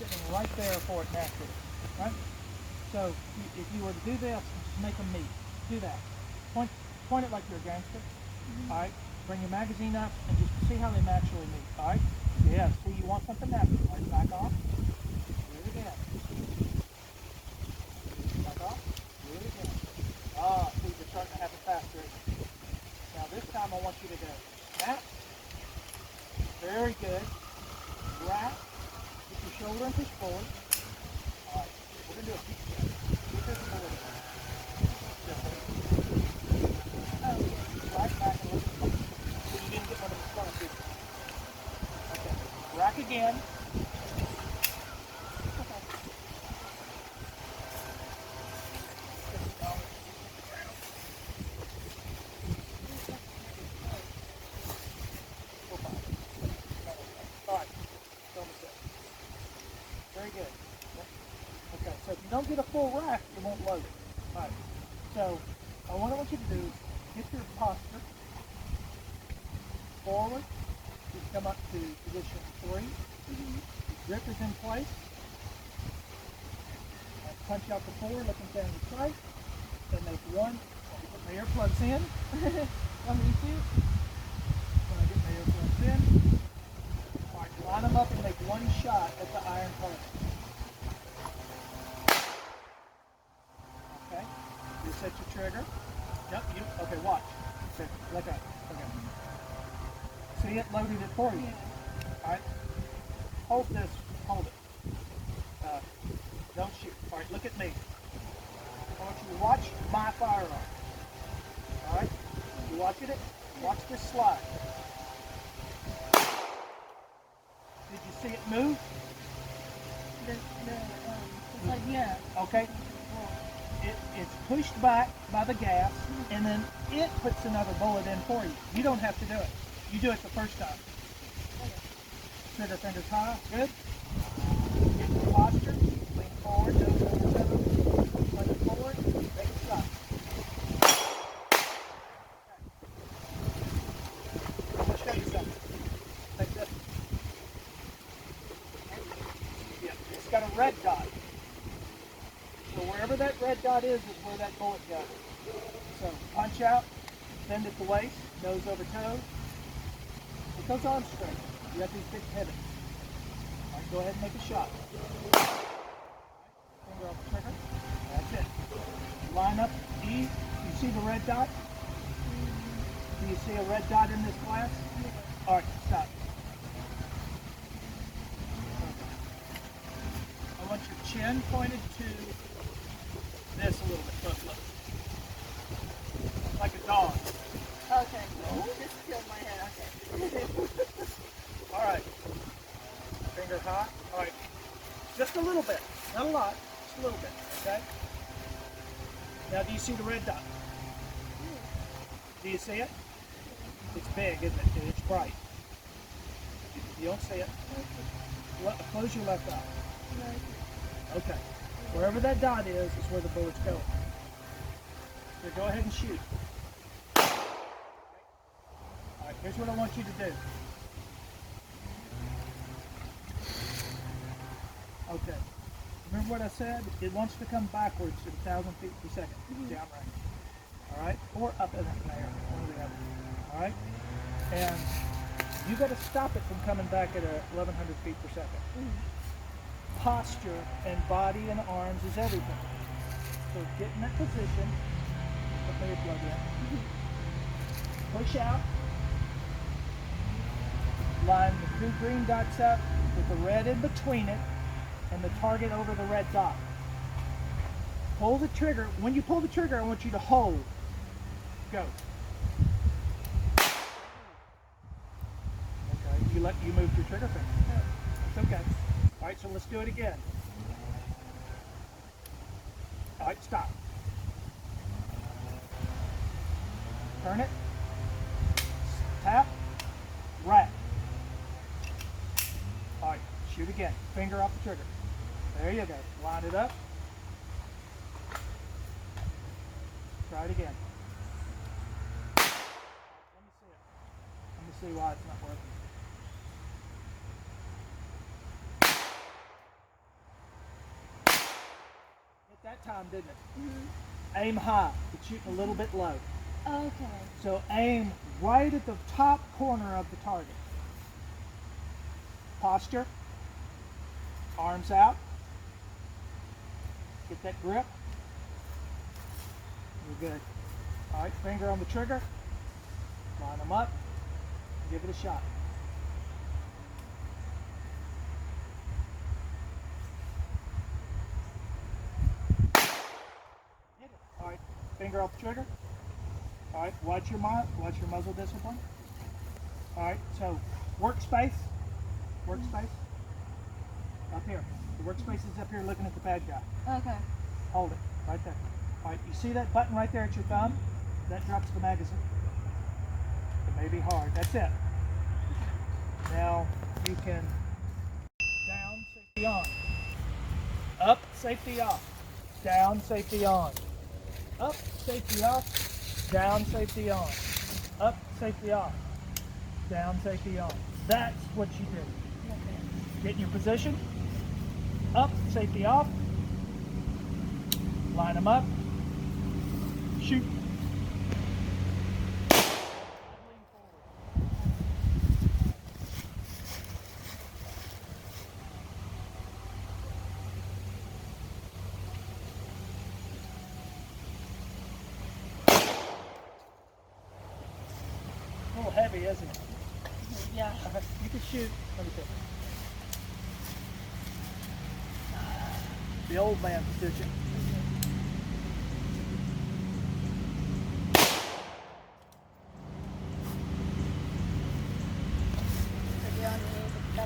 sitting right there for it naturally, right? So if you were to do this, just make them meet. Do that. Point it like you're a gangster. All right. Bring your magazine up and just see how they naturally meet. All right. Yeah. See, you want something natural. All right. Back off. Do it again. Back off. Do it again. Ah, see, you're starting to have it faster. Now this time I want you to go snap. Very good. Wrap. Get your shoulder and push forward. All right. We're gonna do a peek step. Get this forward. Right back and look. So you didn't get one of the front feet. Okay. Rack again. Okay. All right. Very good. Okay, so if you don't get a full rack, it won't load it. All right. So what I want you to do is get your posture forward. You come up to position 3. The grip is in place. Punch out the 4, looking down the sight. Then make 1. Put my earplugs in. Want me to? When I get my earplugs in. All right, line them up and make 1 shot at the iron part. Okay. You set your trigger. Yep. Okay. Watch. Okay. Look up. Okay. See it loaded it for you. All right. Hold this. Hold it. Don't shoot. All right. Look at me. I want you to watch my firearm. All right. You watching it? Watch this slide. Did you see it move? Yeah. Okay. It's pushed back by the gas, and then it puts another bullet in for you. You don't have to do it. You do it the first time. Trigger fingers high. Good. Get your posture. Lean forward. Nose over toe. Punch it forward. Make a shot. I'm going to show you something. Take this. Yeah, it's got a red dot. So wherever that red dot is where that bullet goes. So punch out, bend at the waist, nose over toe. Get those arms straight. You got these big pivots. All right, go ahead and make a shot. Finger off the trigger. That's it. Line up E. You see the red dot? Do you see a red dot in this class? All right, stop. I want your chin pointed to this a little bit. Look. Like a dog. Okay. Just killed my head. Okay. All right. Finger high. All right. Just a little bit. Not a lot. Just a little bit. Okay? Now, do you see the red dot? Do you see it? It's big, isn't it? It's bright. You don't see it? Close your left eye. Okay. Wherever that dot is where the bullet's going. So go ahead and shoot. All right, here's what I want you to do. Okay. Remember what I said? It wants to come backwards at 1,000 feet per second. Downrange. All right? Or up in the air. One or the other. All right? And you got to stop it from coming back at 1,100 feet per second. Posture and body and arms is everything. So get in that position. Put your plug in. Push out. Line the 2 green dots up with the red in between it and the target over the red dot. Pull the trigger. When you pull the trigger, I want you to hold. Go. Okay, you moved your trigger finger. It's okay. All right, so let's do it again. All right, stop. Turn it. Tap. Rack. All right, shoot again. Finger off the trigger. There you go. Line it up. Try it again. Let me see it. Let me see why it's not working. that time, didn't it? Mm-hmm. Aim high. It's shooting a little bit low. Okay. So aim right at the top corner of the target. Posture. Arms out. Get that grip. You're good. All right, finger on the trigger. Line them up. Give it a shot. Hit it. All right, finger off the trigger. All right, watch your muzzle discipline. All right, so workspace. Up here. The workspace is up here looking at the bad guy. Okay. Hold it, right there. All right, you see that button right there at your thumb? That drops the magazine. It may be hard. That's it. Now you can down, safety on. Up, safety off. Down, safety on. Up, safety off. Down, safety on. Up, safety off. Down, safety on. That's what you do. Get in your position. Up, safety off. Line them up. Shoot. A little heavy, isn't it? Yeah. You can shoot. Let me see. The old man position.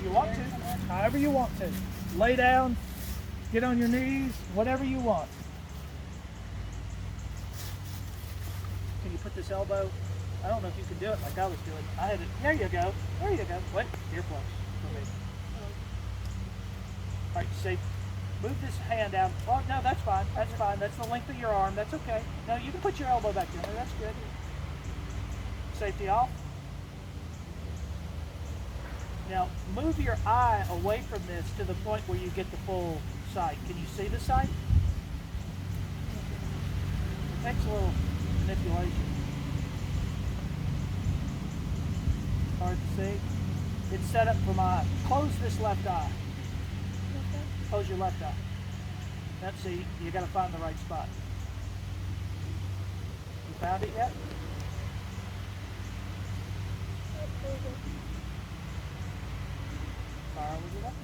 You want to, however you want to. Lay down, get on your knees, whatever you want. Can you put this elbow? I don't know if you can do it like I was doing. I had it. There you go. There you go. What? Earplugs for me. All right, safe. Move this hand down. Oh, no, that's fine. That's fine. That's the length of your arm. That's okay. No, you can put your elbow back in there. That's good. Safety off. Now, move your eye away from this to the point where you get the full sight. Can you see the sight? It takes a little manipulation. Hard to see. It's set up for my eye. Close this left eye. Close your left eye. Let's see, you got to find the right spot. You found it yet? Fire with your left.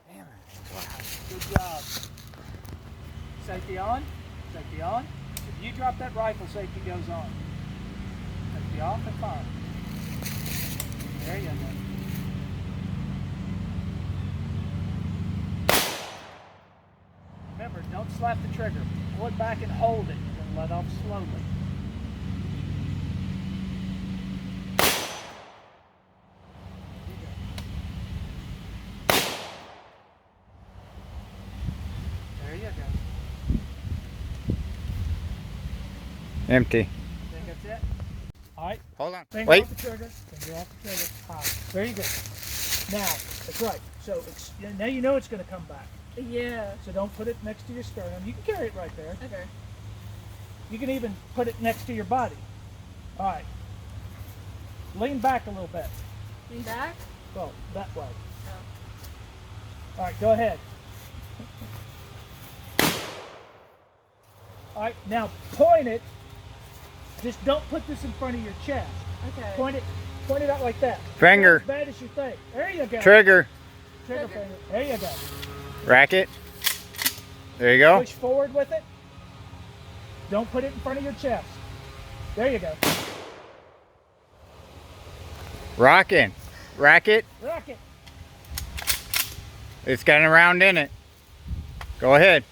Damn it. Wow. Good job. Safety on. Safety on. If you drop that rifle, safety goes on. Safety off and fire. There you go. Remember, don't slap the trigger. Pull it back and hold it, and let off slowly. There you go. Empty. Think that's it? All right. Hold on. Finger Wait. off the trigger. Finger off the trigger. All right. Very good. Now, that's right. So now you know it's going to come back. Yeah. So don't put it next to your sternum. You can carry it right there. Okay. You can even put it next to your body. All right. Lean back a little bit. Lean back? Well, that way. Oh. All right, go ahead. All right, now point it. Just don't put this in front of your chest. Okay. Point it out like that. Finger. Not as bad as you think. There you go. Trigger. Trigger finger. There you go. Racket. There you go. Push forward with it. Don't put it in front of your chest. There you go. Rocking. Racket. Rock it. It's got a round in it. Go ahead.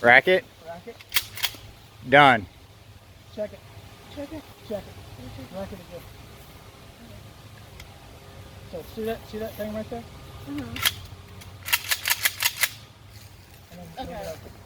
Racket. Rock it. Done. Check it. Check it. Check it. Rock it again. So see that thing right there? Mm-hmm. And then Okay. Okay.